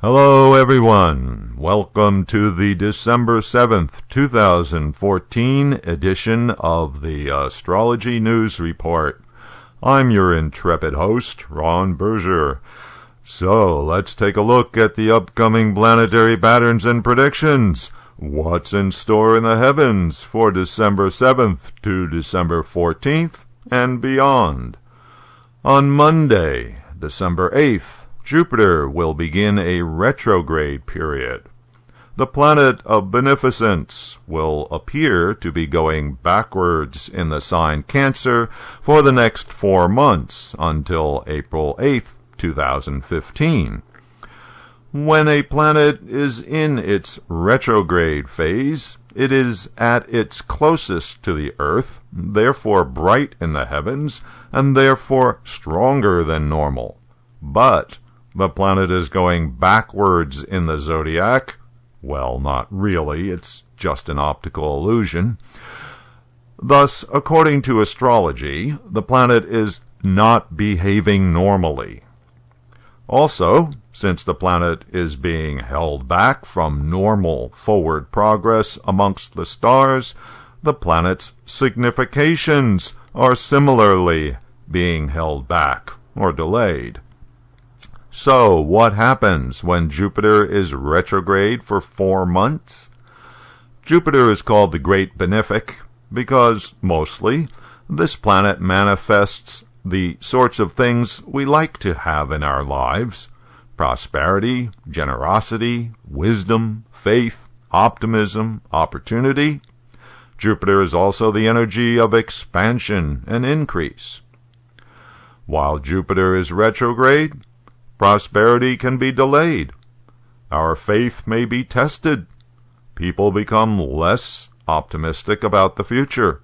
Hello everyone, welcome to the December 7th, 2014 edition of the Astrology News Report. I'm your intrepid host, Ron Berger. So, let's take a look at the upcoming planetary patterns and predictions. What's in store in the heavens for December 7th to December 14th and beyond? On Monday, December 8th, Jupiter will begin a retrograde period. The planet of beneficence will appear to be going backwards in the sign Cancer for the next 4 months until April 8th, 2015. When a planet is in its retrograde phase, it is at its closest to the Earth, therefore bright in the heavens, and therefore stronger than normal. But the planet is going backwards in the zodiac. Well, not really, it's just an optical illusion. Thus, according to astrology, the planet is not behaving normally. Also, since the planet is being held back from normal forward progress amongst the stars, the planet's significations are similarly being held back or delayed. So, what happens when Jupiter is retrograde for 4 months? Jupiter is called the Great Benefic because, mostly, this planet manifests the sorts of things we like to have in our lives: prosperity, generosity, wisdom, faith, optimism, opportunity. Jupiter is also the energy of expansion and increase. While Jupiter is retrograde, prosperity can be delayed. Our faith may be tested. People become less optimistic about the future.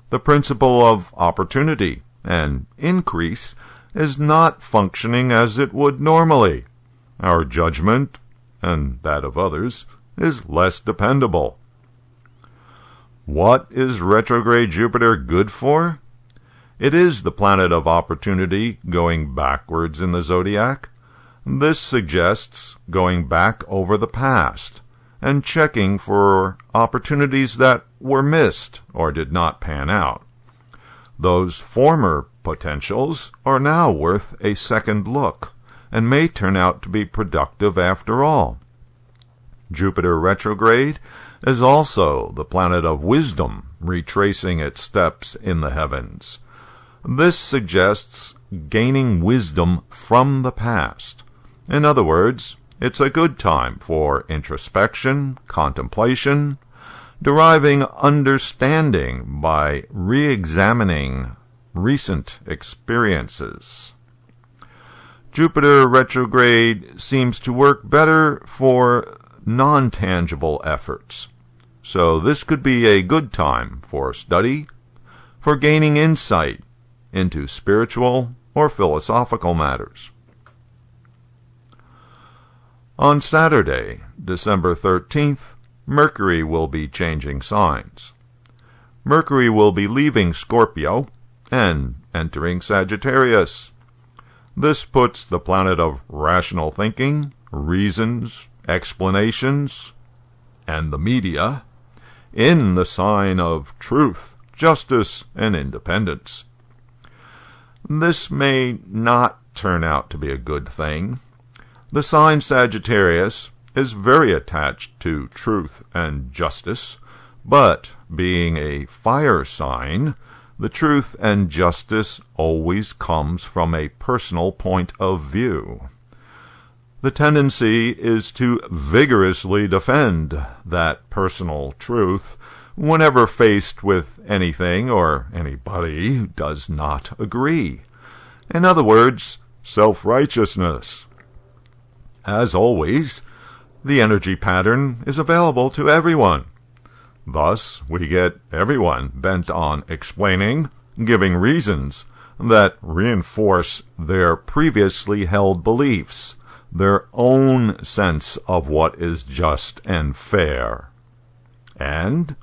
The principle of opportunity and increase is not functioning as it would normally. Our judgment, and that of others, is less dependable. What is retrograde Jupiter good for? It is the planet of opportunity going backwards in the zodiac. This suggests going back over the past and checking for opportunities that were missed or did not pan out. Those former potentials are now worth a second look and may turn out to be productive after all. Jupiter retrograde is also the planet of wisdom retracing its steps in the heavens. This suggests gaining wisdom from the past. In other words, it's a good time for introspection, contemplation, deriving understanding by re-examining recent experiences. Jupiter retrograde seems to work better for non-tangible efforts, so this could be a good time for study, for gaining insight into spiritual or philosophical matters. On Saturday, December 13th, Mercury will be changing signs. Mercury will be leaving Scorpio and entering Sagittarius. This puts the planet of rational thinking, reasons, explanations, and the media in the sign of truth, justice, and independence. This may not turn out to be a good thing. The sign Sagittarius is very attached to truth and justice, but being a fire sign, the truth and justice always comes from a personal point of view. The tendency is to vigorously defend that personal truth whenever faced with anything or anybody who does not agree. In other words, self-righteousness. As always, the energy pattern is available to everyone. Thus, we get everyone bent on explaining, giving reasons that reinforce their previously held beliefs, their own sense of what is just and fair. And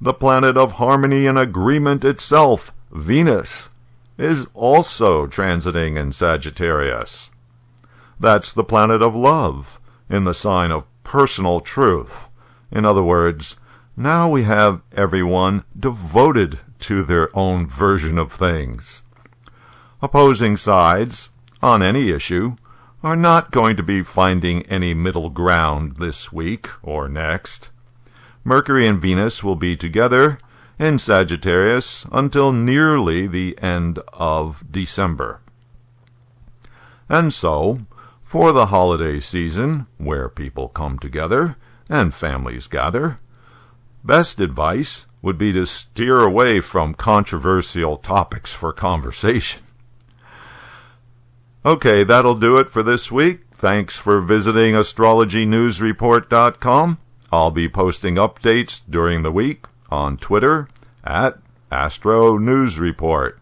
the planet of harmony and agreement itself, Venus, is also transiting in Sagittarius. That's the planet of love, in the sign of personal truth. In other words, now we have everyone devoted to their own version of things. Opposing sides, on any issue, are not going to be finding any middle ground this week or next. Mercury and Venus will be together in Sagittarius until nearly the end of December. And so, for the holiday season, where people come together and families gather, best advice would be to steer away from controversial topics for conversation. Okay, that'll do it for this week. Thanks for visiting astrologynewsreport.com. I'll be posting updates during the week on Twitter @Astro News Report.